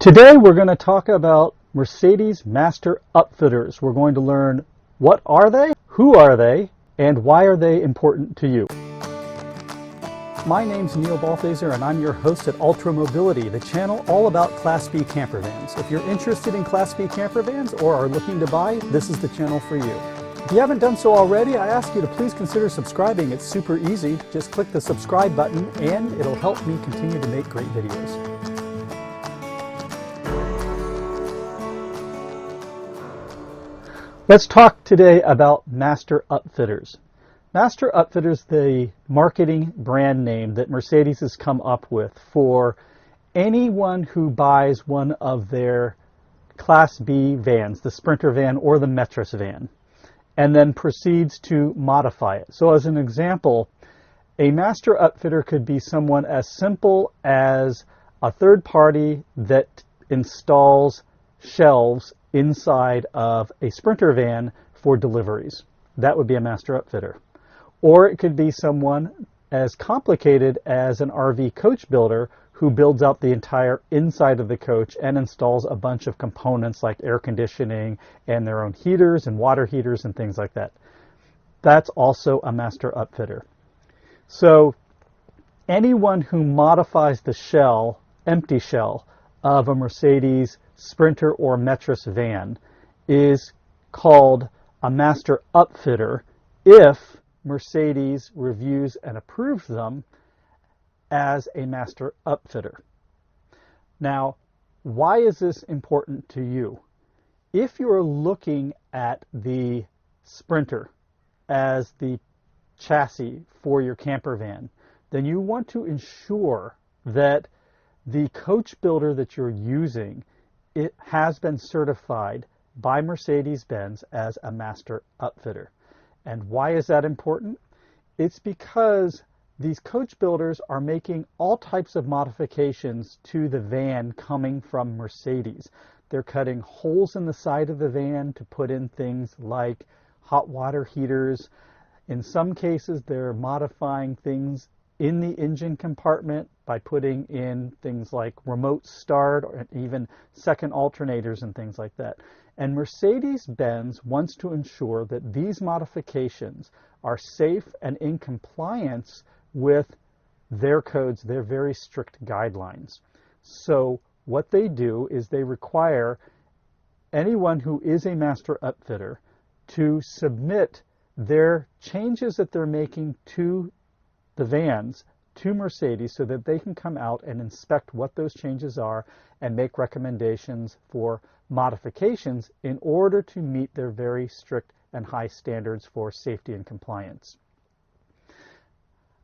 Today we're going to talk about Mercedes Master Upfitters. We're going to learn what are they, who are they, and why are they important to you. My name's Neil Balthaser and I'm your host at Ultramobility, the channel all about Class B camper vans. If you're interested in Class B camper vans or are looking to buy, this is the channel for you. If you haven't done so already, I ask you to please consider subscribing. It's super easy. Just click the subscribe button and it'll help me continue to make great videos. Let's talk today about Master Upfitters. Master Upfitters, the marketing brand name that Mercedes has come up with for anyone who buys one of their Class B vans, the Sprinter van or the Metris van, and then proceeds to modify it. So as an example, a Master Upfitter could be someone as simple as a third party that installs shelves inside of a Sprinter van for deliveries. That would be a Master Upfitter. Or it could be someone as complicated as an RV coach builder who builds out the entire inside of the coach and installs a bunch of components like air conditioning and their own heaters and water heaters and things like that. That's also a Master Upfitter. So anyone who modifies the shell, empty shell, of a Mercedes Sprinter or Metris van is called a Master Upfitter if Mercedes reviews and approves them as a Master Upfitter. Now, why is this important to you? If you're looking at the Sprinter as the chassis for your camper van, then you want to ensure that the coach builder that you're using, it has been certified by Mercedes-Benz as a Master Upfitter. And why is that important? It's because these coach builders are making all types of modifications to the van coming from Mercedes. They're cutting holes in the side of the van to put in things like hot water heaters. In some cases, they're modifying things in the engine compartment by putting in things like remote start or even second alternators and things like that. And Mercedes-Benz wants to ensure that these modifications are safe and in compliance with their codes, their very strict guidelines. So what they do is they require anyone who is a Master Upfitter to submit their changes that they're making to the vans to Mercedes so that they can come out and inspect what those changes are and make recommendations for modifications in order to meet their very strict and high standards for safety and compliance.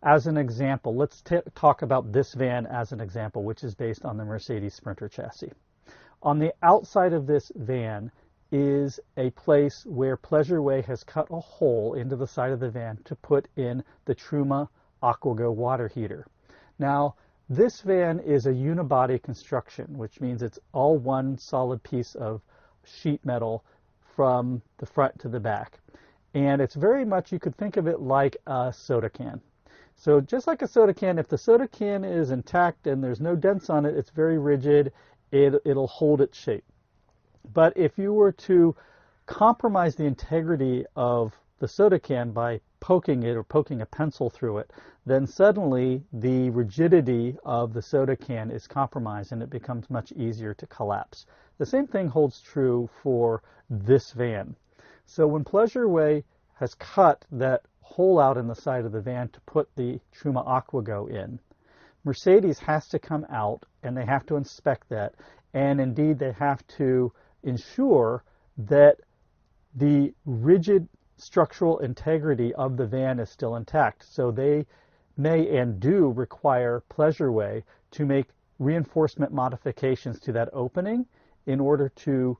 As an example, let's talk about this van as an example, which is based on the Mercedes Sprinter chassis. On the outside of this van is a place where Pleasureway has cut a hole into the side of the van to put in the Truma AquaGo water heater. Now, this van is a unibody construction, which means it's all one solid piece of sheet metal from the front to the back. And it's very much, you could think of it like a soda can. So just like a soda can, if the soda can is intact and there's no dents on it, it's very rigid, it'll hold its shape. But if you were to compromise the integrity of the soda can by poking it or poking a pencil through it, then suddenly the rigidity of the soda can is compromised and it becomes much easier to collapse. The same thing holds true for this van. So when Pleasureway has cut that hole out in the side of the van to put the Truma AquaGo in, Mercedes has to come out and they have to inspect that, and indeed they have to ensure that the rigid structural integrity of the van is still intact. So they may and do require Pleasureway to make reinforcement modifications to that opening in order to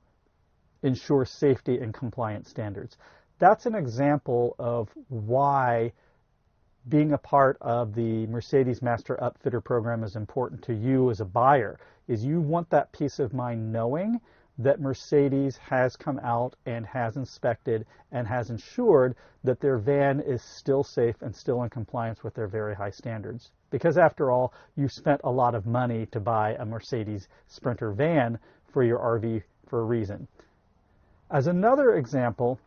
ensure safety and compliance standards. That's an example of why being a part of the Mercedes Master Upfitter program is important to you as a buyer, is you want that peace of mind knowing that Mercedes has come out and has inspected and has ensured that their van is still safe and still in compliance with their very high standards. Because after all, you spent a lot of money to buy a Mercedes Sprinter van for your RV for a reason. As another example,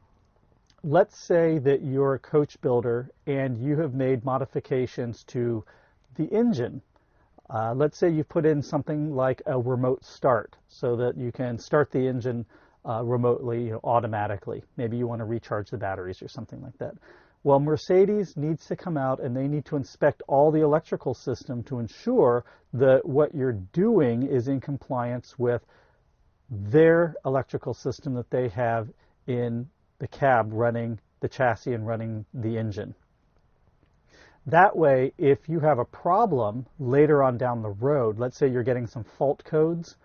let's say that you're a coach builder and you have made modifications to the engine. Let's say you put in something like a remote start so that you can start the engine remotely, automatically. Maybe you want to recharge the batteries or something like that. Well, Mercedes needs to come out and they need to inspect all the electrical system to ensure that what you're doing is in compliance with their electrical system that they have in the cab running the chassis and running the engine. That way, if you have a problem later on down the road, let's say you're getting some fault codes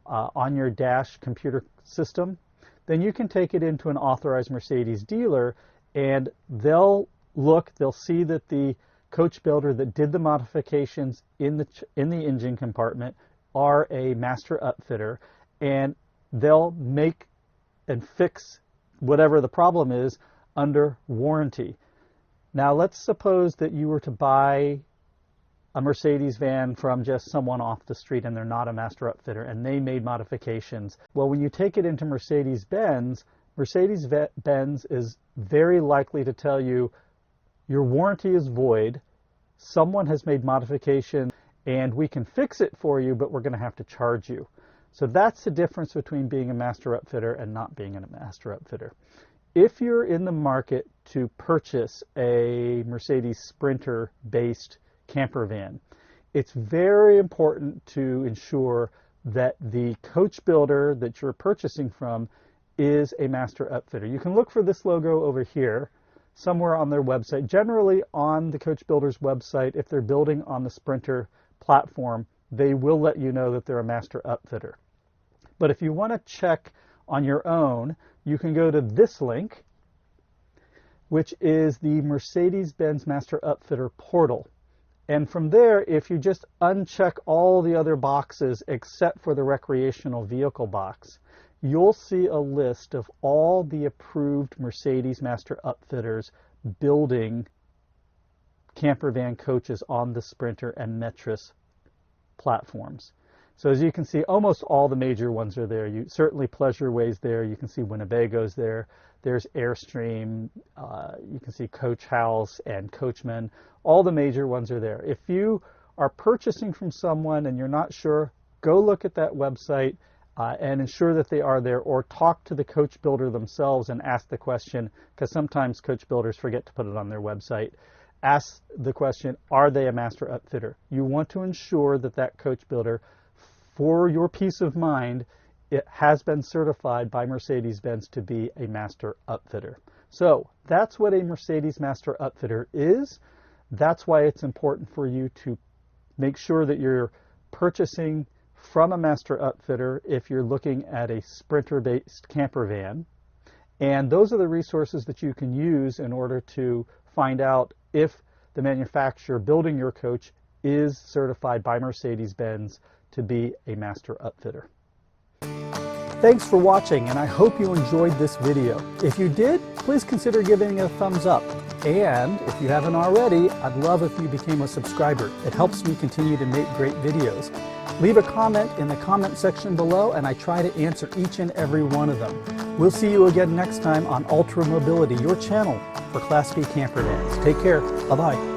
on your dash computer system, then you can take it into an authorized Mercedes dealer and they'll see that the coach builder that did the modifications in the engine compartment are a Master Upfitter, and they'll make and fix whatever the problem is under warranty. Now let's suppose that you were to buy a Mercedes van from just someone off the street and they're not a Master Upfitter and they made modifications. Well, when you take it into Mercedes-Benz is very likely to tell you your warranty is void, someone has made modifications and we can fix it for you, but we're going to have to charge you. So that's the difference between being a Master Upfitter and not being a Master Upfitter. If you're in the market to purchase a Mercedes Sprinter-based camper van, it's very important to ensure that the coach builder that you're purchasing from is a Master Upfitter. You can look for this logo over here somewhere on their website. Generally on the coach builder's website, if they're building on the Sprinter platform, they will let you know that they're a Master Upfitter. But if you want to check on your own, you can go to this link, which is the Mercedes-Benz Master Upfitter portal. And from there, if you just uncheck all the other boxes except for the recreational vehicle box, you'll see a list of all the approved Mercedes Master Upfitters building camper van coaches on the Sprinter and Metris platforms. So as you can see, almost all the major ones are there. Certainly Pleasureway's there. You can see Winnebago's there. There's Airstream. You can see Coach House and Coachman. All the major ones are there. If you are purchasing from someone and you're not sure, go look at that website and ensure that they are there, or talk to the coach builder themselves and ask the question, because sometimes coach builders forget to put it on their website. Ask the question, are they a Master Upfitter? You want to ensure that that coach builder, for your peace of mind, it has been certified by Mercedes-Benz to be a Master Upfitter. So that's what a Mercedes Master Upfitter is. That's why it's important for you to make sure that you're purchasing from a Master Upfitter if you're looking at a Sprinter-based camper van. And those are the resources that you can use in order to find out if the manufacturer building your coach is certified by Mercedes-Benz to be a Master Upfitter. Thanks for watching, and I hope you enjoyed this video. If you did, please consider giving it a thumbs up. And if you haven't already, I'd love if you became a subscriber. It helps me continue to make great videos. Leave a comment in the comment section below, and I try to answer each and every one of them. We'll see you again next time on Ultramobility, your channel for Class B camper vans. Take care. Bye-bye.